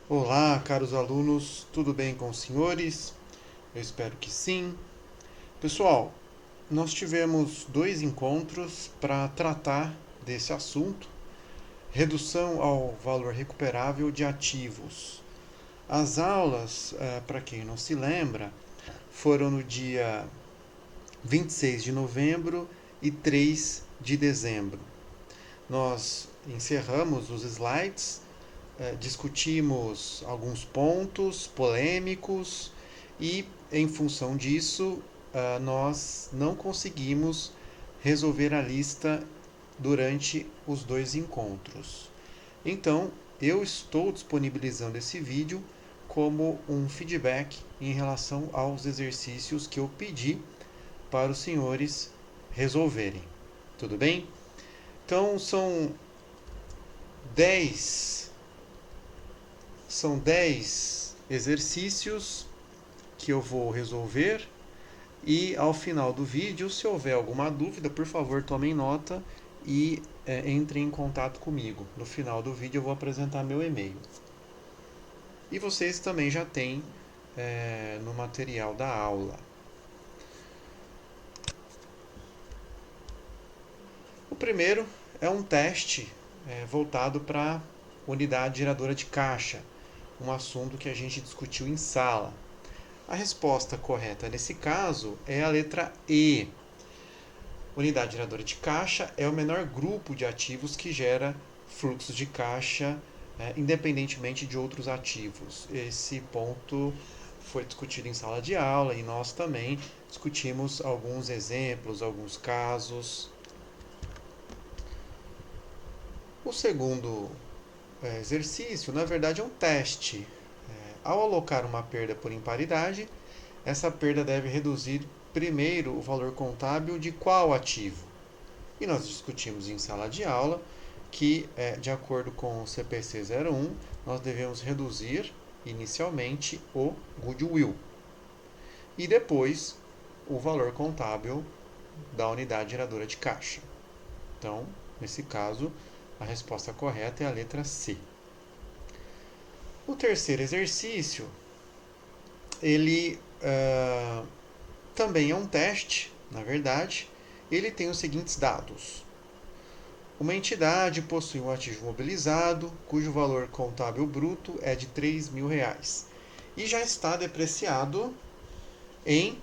Olá, caros alunos, tudo bem com os senhores? Eu espero que sim. Pessoal, nós tivemos dois encontros para tratar desse assunto: redução ao valor recuperável de ativos. As aulas, para quem não se lembra, foram no dia 26 de novembro e 3 de dezembro. Nós encerramos os slides, discutimos alguns pontos polêmicos e, em função disso, nós não conseguimos resolver a lista durante os dois encontros. Então, eu estou disponibilizando esse vídeo como um feedback em relação aos exercícios que eu pedi para os senhores resolverem. Tudo bem? Então, 10 são 10 exercícios que eu vou resolver e ao final do vídeo, se houver alguma dúvida, por favor, tomem nota e entrem em contato comigo. No final do vídeo eu vou apresentar meu e-mail. E vocês também já têm no material da aula. O primeiro é um teste voltado para unidade geradora de caixa, um assunto que a gente discutiu em sala. A resposta correta nesse caso é a letra E. Unidade geradora de caixa é o menor grupo de ativos que gera fluxo de caixa independentemente de outros ativos. Esse ponto foi discutido em sala de aula e nós também discutimos alguns exemplos, alguns casos. O segundo exercício, na verdade, é um teste. Ao alocar uma perda por imparidade, essa perda deve reduzir primeiro o valor contábil de qual ativo? E nós discutimos em sala de aula que, de acordo com o CPC 01, nós devemos reduzir inicialmente o goodwill e depois o valor contábil da unidade geradora de caixa. Então, nesse caso, a resposta correta é a letra C. O terceiro exercício, ele também é um teste, na verdade. Ele tem os seguintes dados: uma entidade possui um ativo mobilizado cujo valor contábil bruto é de R$ 3.000 e já está depreciado em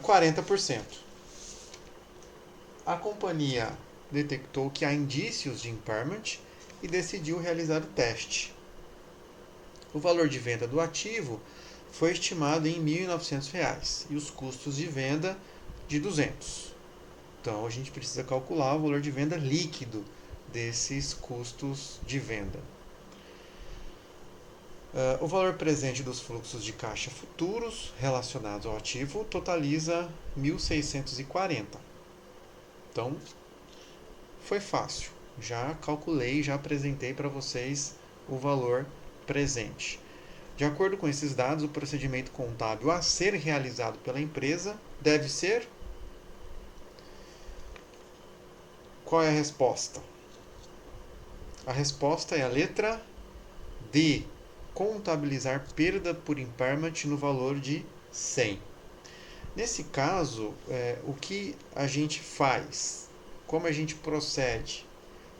40%. A companhia detectou que há indícios de impairment e decidiu realizar o teste. O valor de venda do ativo foi estimado em R$ 1.900 e os custos de venda de 200. Então a gente precisa calcular o valor de venda líquido desses custos de venda. O valor presente dos fluxos de caixa futuros relacionados ao ativo totaliza 1.640. Então foi fácil. Já calculei, já apresentei para vocês o valor presente. De acordo com esses dados, o procedimento contábil a ser realizado pela empresa deve ser. Qual é a resposta? A resposta é a letra D. Contabilizar perda por impairment no valor de 100. Nesse caso, o que a gente faz? Como a gente procede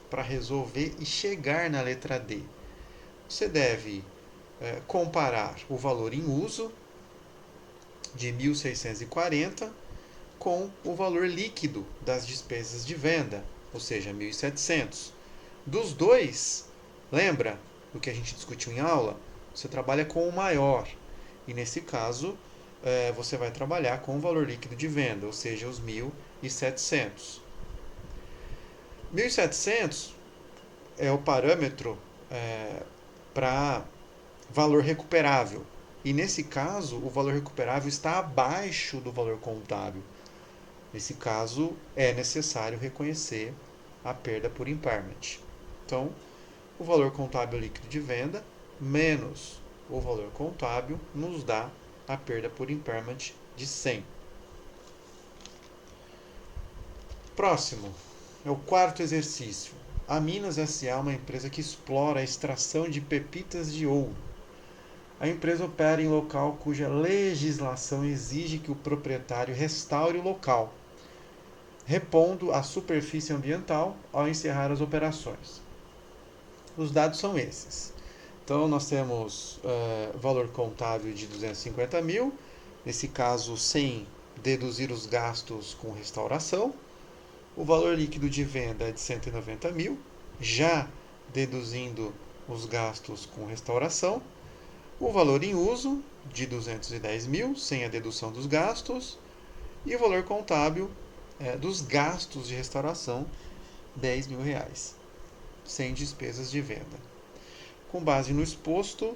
para resolver e chegar na letra D? Você deve comparar o valor em uso de 1.640 com o valor líquido das despesas de venda, ou seja, 1.700. Dos dois, lembra do que a gente discutiu em aula? Você trabalha com o maior. E nesse caso, você vai trabalhar com o valor líquido de venda, ou seja, os 1.700. 1.700 é o parâmetro para valor recuperável. E nesse caso, o valor recuperável está abaixo do valor contábil. Nesse caso, é necessário reconhecer a perda por impairment. Então, o valor contábil líquido de venda menos o valor contábil nos dá a perda por impairment de 100. Próximo é o quarto exercício. A Minas S.A. é uma empresa que explora a extração de pepitas de ouro. A empresa opera em local cuja legislação exige que o proprietário restaure o local, repondo a superfície ambiental ao encerrar as operações. Os dados são esses. Então, nós temos valor contábil de 250 mil, nesse caso, sem deduzir os gastos com restauração. O valor líquido de venda é de 190 mil, já deduzindo os gastos com restauração. O valor em uso, de 210 mil, sem a dedução dos gastos. E o valor contábil dos gastos de restauração, 10 mil reais, sem despesas de venda. Com base no exposto,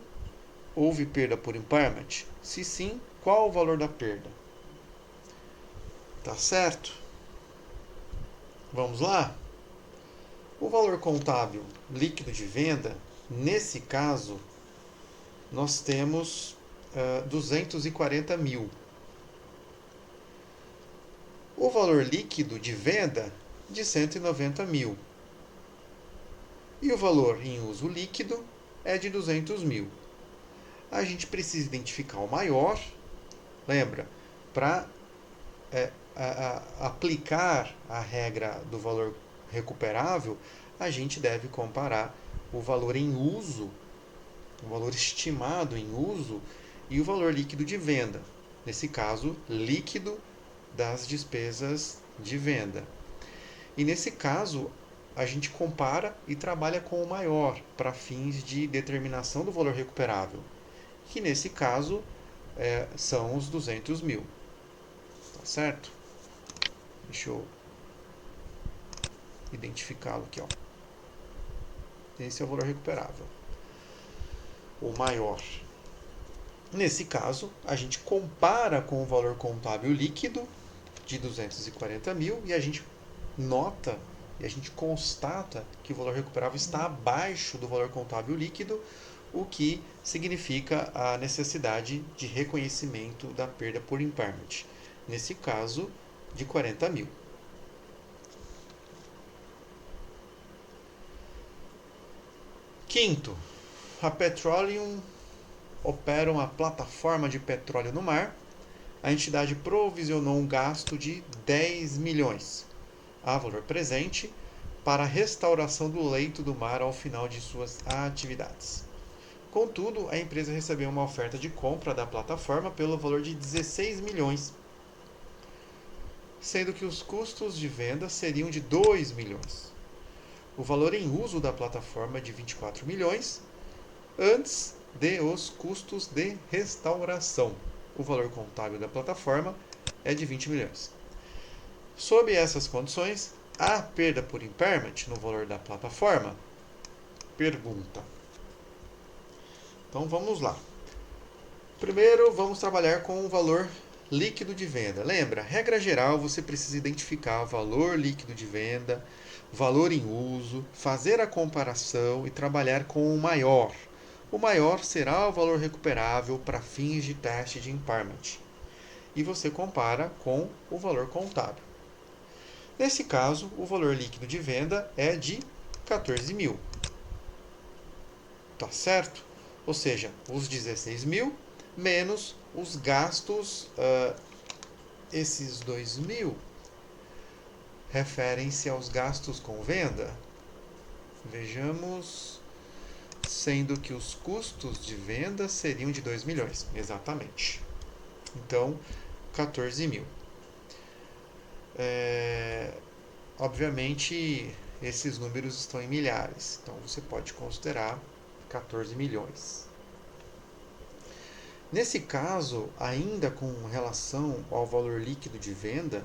houve perda por impairment? Se sim, qual o valor da perda? Tá certo? Vamos lá? O valor contábil líquido de venda, nesse caso, nós temos 240 mil. O valor líquido de venda, de 190 mil. E o valor em uso líquido é de 200 mil. A gente precisa identificar o maior, lembra, para aplicar a regra do valor recuperável, a gente deve comparar o valor em uso, o valor estimado em uso e o valor líquido de venda. Nesse caso, líquido das despesas de venda. E nesse caso, a gente compara e trabalha com o maior para fins de determinação do valor recuperável, que nesse caso são os 200 mil. Tá certo? Deixa eu identificá-lo aqui. Ó. Esse é o valor recuperável. O maior. Nesse caso, a gente compara com o valor contábil líquido de 240 mil e a gente nota e a gente constata que o valor recuperável está abaixo do valor contábil líquido, o que significa a necessidade de reconhecimento da perda por impairment. Nesse caso, de 40 mil. Quinto, a Petroleum opera uma plataforma de petróleo no mar. A entidade provisionou um gasto de 10 milhões, a valor presente, para a restauração do leito do mar ao final de suas atividades. Contudo, a empresa recebeu uma oferta de compra da plataforma pelo valor de 16 milhões, sendo que os custos de venda seriam de 2 milhões. O valor em uso da plataforma é de 24 milhões, antes de os custos de restauração. O valor contábil da plataforma é de 20 milhões. Sob essas condições, há perda por impairment no valor da plataforma? Pergunta. Então vamos lá. Primeiro vamos trabalhar com o valor líquido de venda. Lembra, regra geral, você precisa identificar o valor líquido de venda, valor em uso, fazer a comparação e trabalhar com o maior. O maior será o valor recuperável para fins de teste de impairment. E você compara com o valor contábil. Nesse caso, o valor líquido de venda é de 14 mil. Tá certo? Ou seja, os 16 mil menos os gastos, esses 2 mil referem-se aos gastos com venda. Vejamos, sendo que os custos de venda seriam de 2 milhões, exatamente. Então, 14 mil. Obviamente, esses números estão em milhares, então você pode considerar 14 milhões. Nesse caso, ainda com relação ao valor líquido de venda,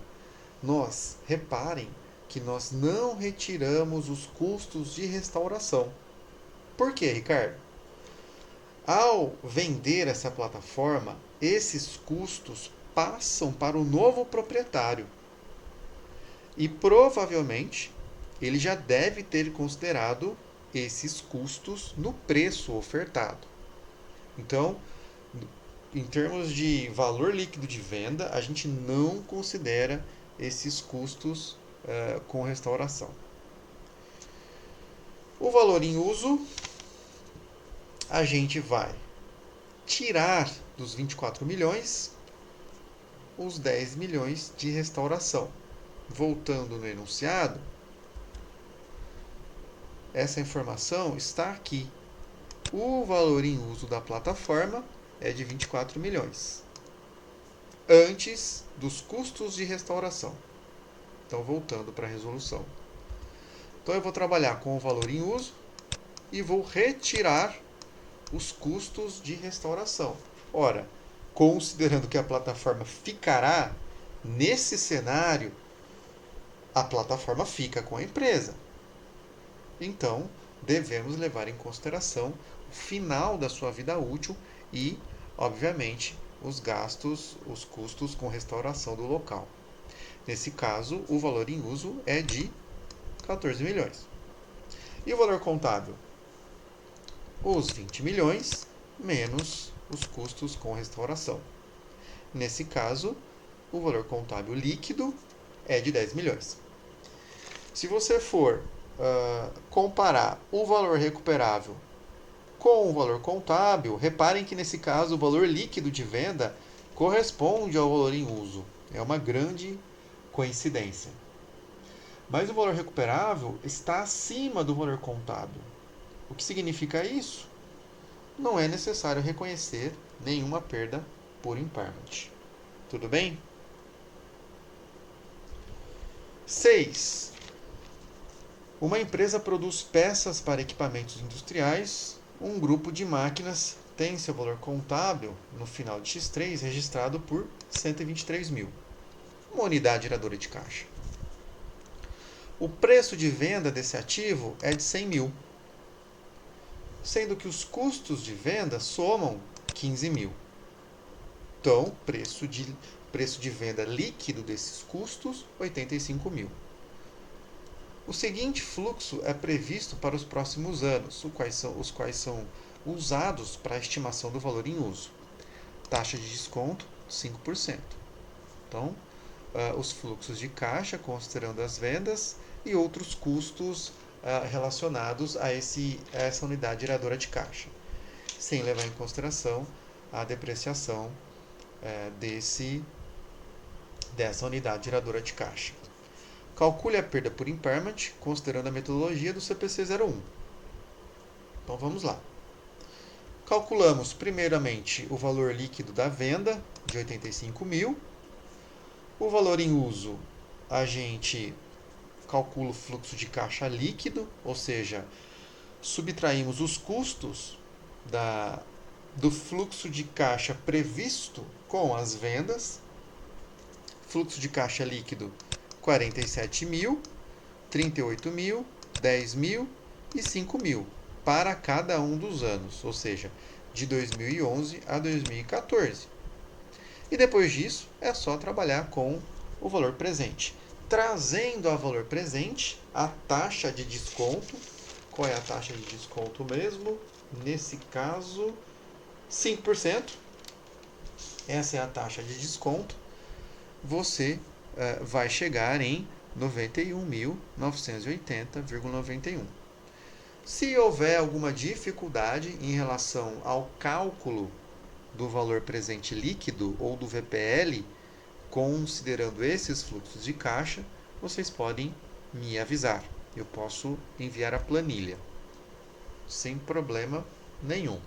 nós, reparem, que nós não retiramos os custos de restauração. Por quê, Ricardo? Ao vender essa plataforma, esses custos passam para o novo proprietário. E provavelmente ele já deve ter considerado esses custos no preço ofertado. Então, em termos de valor líquido de venda, a gente não considera esses custos com restauração. O valor em uso, a gente vai tirar dos 24 milhões os 10 milhões de restauração. Voltando no enunciado, essa informação está aqui. O valor em uso da plataforma é de 24 milhões, antes dos custos de restauração. Então, voltando para a resolução. Então, eu vou trabalhar com o valor em uso e vou retirar os custos de restauração. Ora, considerando que a plataforma ficará nesse cenário, a plataforma fica com a empresa. Então, devemos levar em consideração o final da sua vida útil e, obviamente, os gastos, os custos com restauração do local. Nesse caso, o valor em uso é de 14 milhões. E o valor contábil? Os 20 milhões menos os custos com restauração. Nesse caso, o valor contábil líquido é de 10 milhões. Se você for comparar o valor recuperável com o valor contábil, reparem que nesse caso o valor líquido de venda corresponde ao valor em uso. É uma grande coincidência. Mas o valor recuperável está acima do valor contábil. O que significa isso? Não é necessário reconhecer nenhuma perda por impairment. Tudo bem? 6. Uma empresa produz peças para equipamentos industriais. Um grupo de máquinas tem seu valor contábil no final de X3 registrado por 123 mil. Uma unidade geradora de caixa. O preço de venda desse ativo é de 100 mil, sendo que os custos de venda somam 15 mil. Então, preço de venda líquido desses custos, 85 mil. O seguinte fluxo é previsto para os próximos anos, os quais são usados para a estimação do valor em uso. Taxa de desconto, 5%. Então, os fluxos de caixa, considerando as vendas, e outros custos relacionados a essa unidade geradora de caixa, sem levar em consideração a depreciação dessa unidade geradora de caixa. Calcule a perda por impairment, considerando a metodologia do CPC 01. Então vamos lá. Calculamos primeiramente o valor líquido da venda, de 85 mil. O valor em uso, a gente calcula o fluxo de caixa líquido, ou seja, subtraímos os custos do fluxo de caixa previsto com as vendas. Fluxo de caixa líquido 47 mil, 38 mil, 10 mil e 5 mil para cada um dos anos, ou seja, de 2011 a 2014. E depois disso é só trabalhar com o valor presente, trazendo a valor presente a taxa de desconto. Qual é a taxa de desconto mesmo? Nesse caso, 5%. Essa é a taxa de desconto. Você vai chegar em 91.980,91. Se houver alguma dificuldade em relação ao cálculo do valor presente líquido ou do VPL, considerando esses fluxos de caixa, vocês podem me avisar. Eu posso enviar a planilha, sem problema nenhum.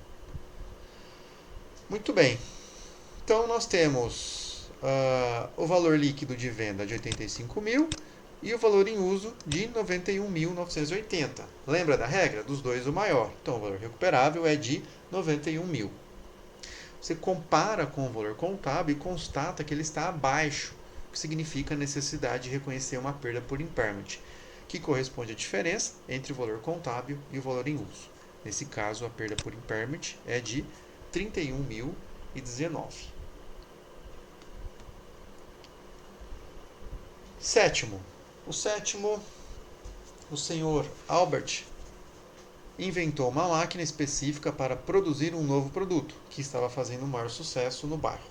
Muito bem. Então, nós temos o valor líquido de venda de 85 mil e o valor em uso de 91.980. Lembra da regra? Dos dois o maior. Então, o valor recuperável é de 91 mil. Você compara com o valor contábil e constata que ele está abaixo, o que significa a necessidade de reconhecer uma perda por impairment, que corresponde à diferença entre o valor contábil e o valor em uso. Nesse caso, a perda por impairment é de 31.019. Sétimo. O senhor Albert inventou uma máquina específica para produzir um novo produto, que estava fazendo um maior sucesso no bairro.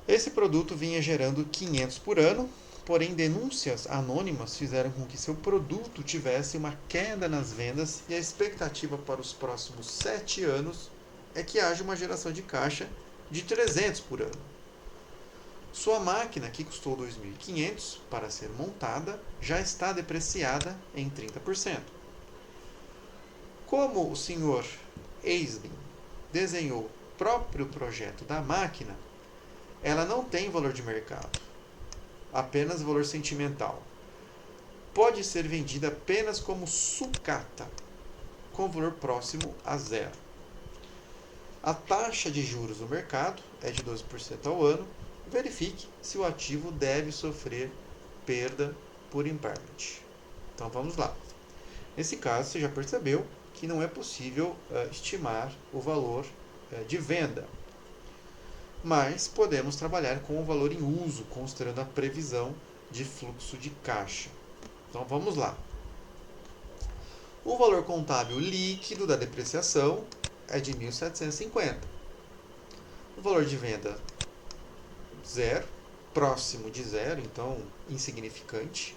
Esse produto vinha gerando 500 por ano, porém denúncias anônimas fizeram com que seu produto tivesse uma queda nas vendas e a expectativa para os próximos 7 anos é que haja uma geração de caixa de 300 por ano. Sua máquina, que custou 2.500 para ser montada, já está depreciada em 30%. Como o Sr. Eisling desenhou o próprio projeto da máquina, ela não tem valor de mercado, apenas valor sentimental. Pode ser vendida apenas como sucata, com valor próximo a zero. A taxa de juros no mercado é de 12% ao ano. Verifique se o ativo deve sofrer perda por impairment. Então vamos lá. Nesse caso, você já percebeu que não é possível estimar o valor de venda, mas podemos trabalhar com o valor em uso, considerando a previsão de fluxo de caixa. Então vamos lá. O valor contábil líquido da depreciação é de 1.750. O valor de venda, zero, próximo de zero, então insignificante.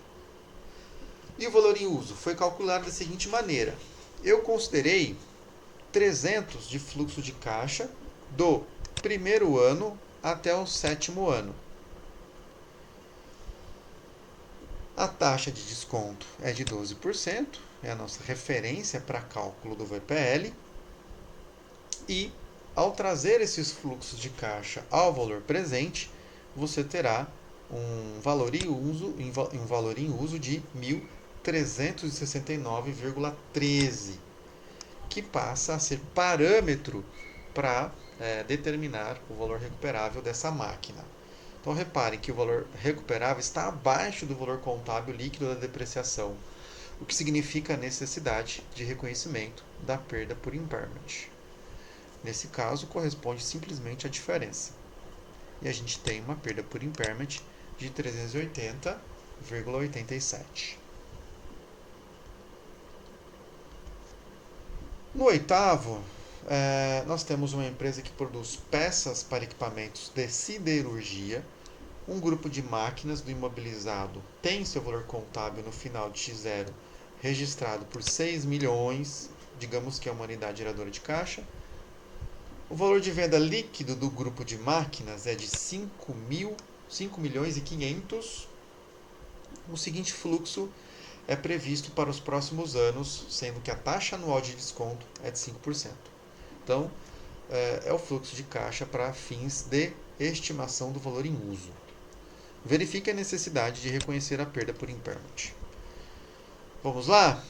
E o valor em uso foi calculado da seguinte maneira. Eu considerei 300 de fluxo de caixa do primeiro ano até o 7º ano. A taxa de desconto é de 12%, é a nossa referência para cálculo do VPL. E, ao trazer esses fluxos de caixa ao valor presente, você terá um valor em uso de 1.369,13, que passa a ser parâmetro para determinar o valor recuperável dessa máquina. Então reparem que o valor recuperável está abaixo do valor contábil líquido da depreciação, o que significa a necessidade de reconhecimento da perda por impairment. Nesse caso, corresponde simplesmente à diferença. E a gente tem uma perda por impairment de 380,87. No oitavo, nós temos uma empresa que produz peças para equipamentos de siderurgia. Um grupo de máquinas do imobilizado tem seu valor contábil no final de X0 registrado por 6 milhões, digamos que é uma unidade geradora de caixa. O valor de venda líquido do grupo de máquinas é de 5 milhões e 500. O seguinte fluxo é previsto para os próximos anos, sendo que a taxa anual de desconto é de 5%. Então, é o fluxo de caixa para fins de estimação do valor em uso. Verifique a necessidade de reconhecer a perda por impairment. Vamos lá?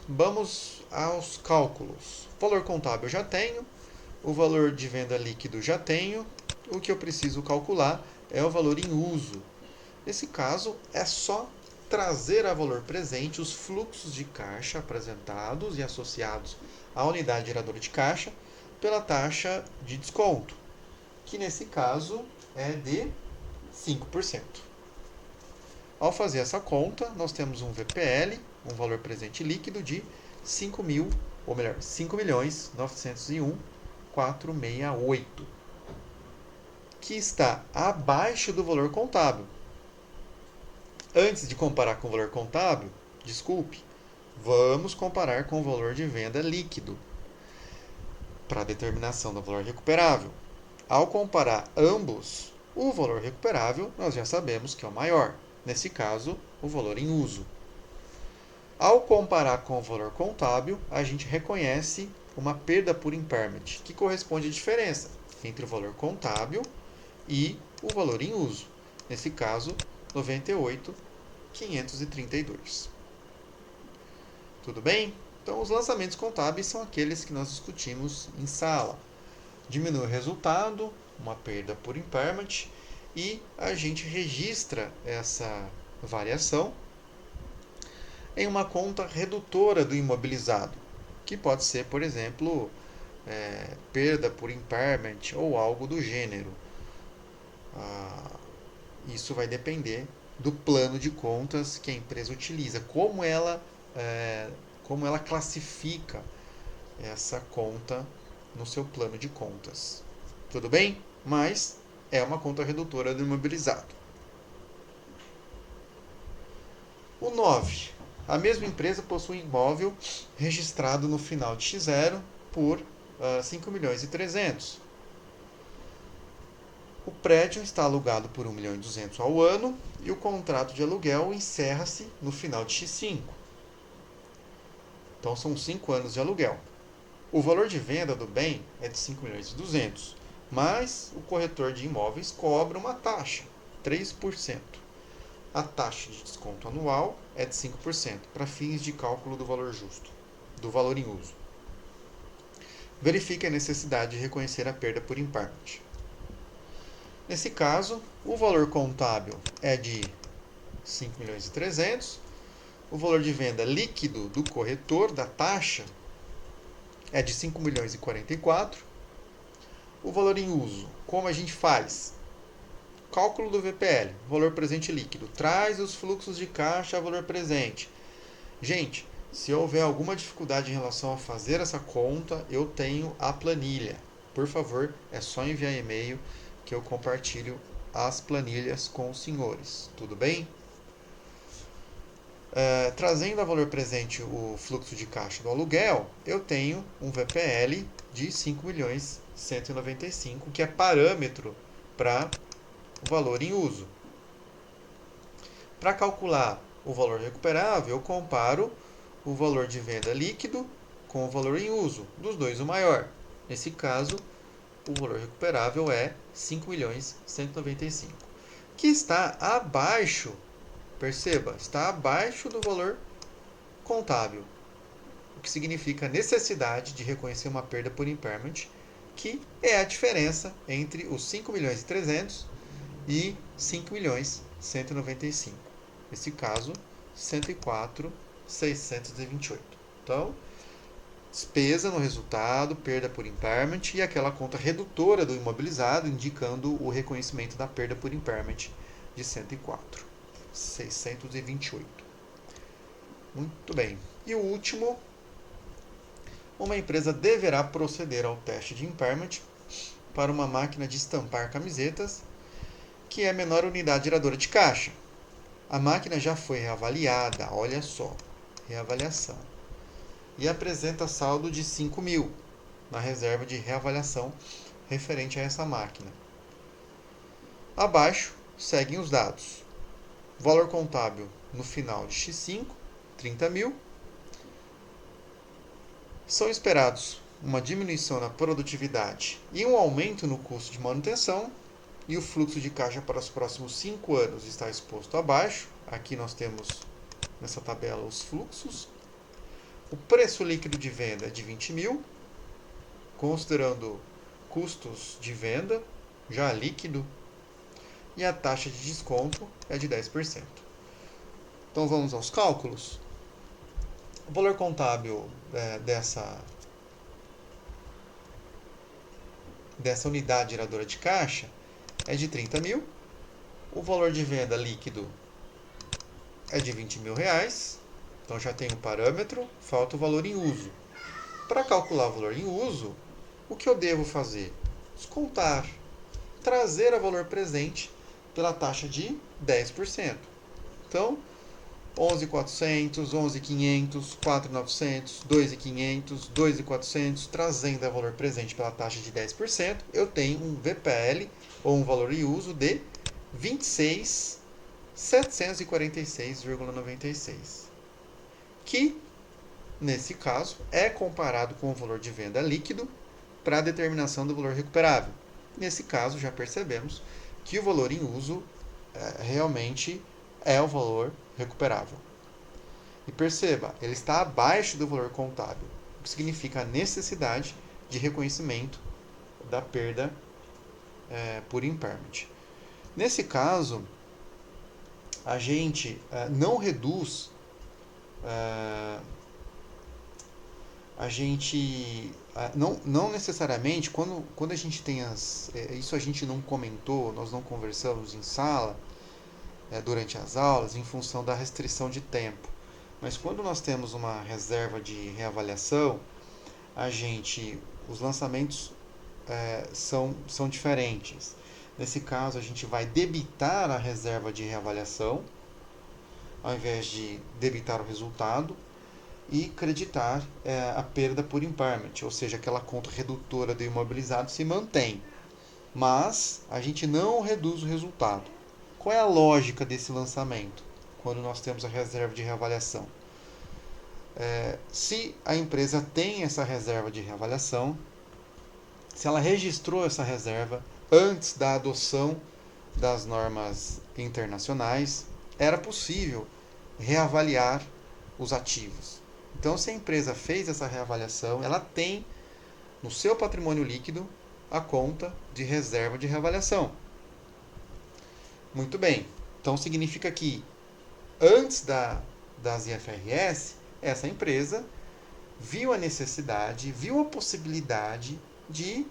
Vamos aos cálculos. O valor contábil eu já tenho, o valor de venda líquido já tenho. O que eu preciso calcular é o valor em uso. Nesse caso, é só trazer a valor presente os fluxos de caixa apresentados e associados à unidade geradora de caixa pela taxa de desconto, que nesse caso é de 5%. Ao fazer essa conta, nós temos um VPL, um valor presente líquido de 5.901.468, que está abaixo do valor contábil. Antes de comparar com o valor contábil, vamos comparar com o valor de venda líquido para a determinação do valor recuperável. Ao comparar ambos, o valor recuperável nós já sabemos que é o maior, nesse caso, o valor em uso. Ao comparar com o valor contábil, a gente reconhece uma perda por impairment, que corresponde à diferença entre o valor contábil e o valor em uso. Nesse caso, 98.532. Tudo bem? Então, os lançamentos contábeis são aqueles que nós discutimos em sala. Diminui o resultado, uma perda por impairment, e a gente registra essa variação em uma conta redutora do imobilizado, que pode ser, por exemplo, perda por impairment ou algo do gênero. Isso vai depender do plano de contas que a empresa utiliza, como ela classifica essa conta no seu plano de contas. Tudo bem? Mas é uma conta redutora do imobilizado. O 9. A mesma empresa possui imóvel registrado no final de X0 por 5 milhões e 300. O prédio está alugado por 1 milhão e 200 ao ano e o contrato de aluguel encerra-se no final de X5. Então são 5 anos de aluguel. O valor de venda do bem é de 5 milhões e 200, mas o corretor de imóveis cobra uma taxa, 3%. A taxa de desconto anual é de 5%, para fins de cálculo do valor justo, do valor em uso. Verifique a necessidade de reconhecer a perda por impairment. Nesse caso, o valor contábil é de 5 milhões e 300, o valor de venda líquido do corretor, da taxa, é de 5 milhões e 44. O valor em uso, como a gente faz? Cálculo do VPL, valor presente líquido. Traz os fluxos de caixa a valor presente. Gente, se houver alguma dificuldade em relação a fazer essa conta, eu tenho a planilha. Por favor, é só enviar e-mail que eu compartilho as planilhas com os senhores. Tudo bem? Trazendo a valor presente o fluxo de caixa do aluguel, eu tenho um VPL de 5 milhões 195, que é parâmetro para o valor em uso. Para calcular o valor recuperável, eu comparo o valor de venda líquido com o valor em uso, dos dois o maior. Nesse caso, o valor recuperável é 5 milhões 195, que está abaixo, perceba, está abaixo do valor contábil, o que significa a necessidade de reconhecer uma perda por impairment, que é a diferença entre os 5 milhões e 300 e 5 milhões 195. Nesse caso, 104.628. Então, despesa no resultado, perda por impairment e aquela conta redutora do imobilizado, indicando o reconhecimento da perda por impairment de 104.628. Muito bem. E o último, uma empresa deverá proceder ao teste de impairment para uma máquina de estampar camisetas, que é a menor unidade geradora de caixa. A máquina já foi reavaliada, olha só, reavaliação, e apresenta saldo de 5 mil na reserva de reavaliação referente a essa máquina. Abaixo seguem os dados. Valor contábil no final de X5, 30 mil. São esperados uma diminuição na produtividade e um aumento no custo de manutenção, e o fluxo de caixa para os próximos 5 anos está exposto abaixo. Aqui nós temos nessa tabela os fluxos. O preço líquido de venda é de 20 mil, considerando custos de venda, já líquido, e a taxa de desconto é de 10%. Então vamos aos cálculos. O valor contábil dessa unidade geradora de caixa é de 30 mil. O valor de venda líquido é de 20 mil reais. Então já tem um parâmetro, falta o valor em uso. Para calcular o valor em uso, o que eu devo fazer? Descontar, trazer a valor presente pela taxa de 10%. Então, 11.400, 11.500, 4.900, 2.500, 2.400, trazendo a valor presente pela taxa de 10%, eu tenho um VPL, ou um valor em uso, de 26.746,96, que, nesse caso, é comparado com o valor de venda líquido para a determinação do valor recuperável. Nesse caso, já percebemos que o valor em uso realmente é o valor recuperável. E perceba, ele está abaixo do valor contábil, o que significa a necessidade de reconhecimento da perda por impairment. Nesse caso, a gente não reduz, a gente não necessariamente, quando a gente tem isso a gente não comentou, nós não conversamos em sala durante as aulas, em função da restrição de tempo. Mas quando nós temos uma reserva de reavaliação, os lançamentos são diferentes. Nesse caso, a gente vai debitar a reserva de reavaliação ao invés de debitar o resultado, e creditar a perda por impairment, ou seja, aquela conta redutora do imobilizado se mantém, mas a gente não reduz o resultado. Qual é a lógica desse lançamento quando nós temos a reserva de reavaliação? Se a empresa tem essa reserva de reavaliação, se ela registrou essa reserva antes da adoção das normas internacionais, era possível reavaliar os ativos. Então, se a empresa fez essa reavaliação, ela tem no seu patrimônio líquido a conta de reserva de reavaliação. Muito bem. Então, significa que antes das IFRS, essa empresa viu a necessidade, viu a possibilidade de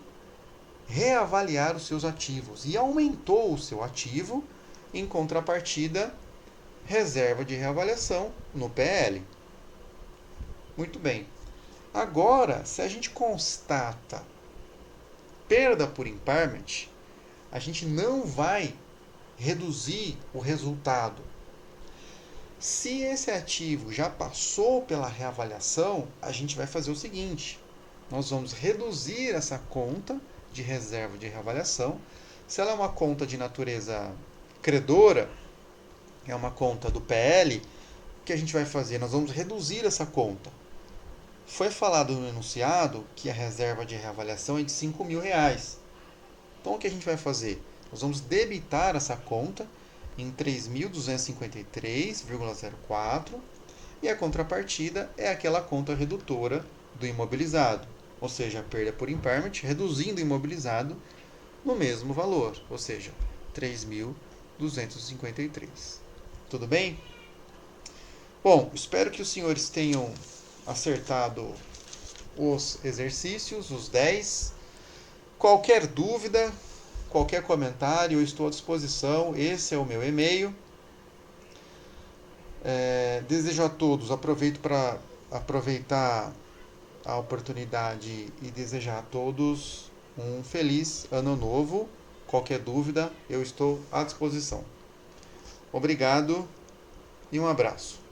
reavaliar os seus ativos e aumentou o seu ativo em contrapartida reserva de reavaliação no PL. Muito bem. Agora, se a gente constata perda por impairment, a gente não vai reduzir o resultado. Se esse ativo já passou pela reavaliação, a gente vai fazer o seguinte: nós vamos reduzir essa conta de reserva de reavaliação. Se ela é uma conta de natureza credora, é uma conta do PL, o que a gente vai fazer? Nós vamos reduzir essa conta. Foi falado no enunciado que a reserva de reavaliação é de R$5.000. Então o que a gente vai fazer? Nós vamos debitar essa conta em 3.253,04 e a contrapartida é aquela conta redutora do imobilizado, ou seja, a perda por impairment, reduzindo o imobilizado no mesmo valor, ou seja, 3.253. Tudo bem? Bom, espero que os senhores tenham acertado os exercícios, os 10. Qualquer dúvida, qualquer comentário, eu estou à disposição. Esse é o meu e-mail. Desejo a todos, aproveito para aproveitar a oportunidade e desejar a todos um feliz ano novo. Qualquer dúvida, eu estou à disposição. Obrigado e um abraço.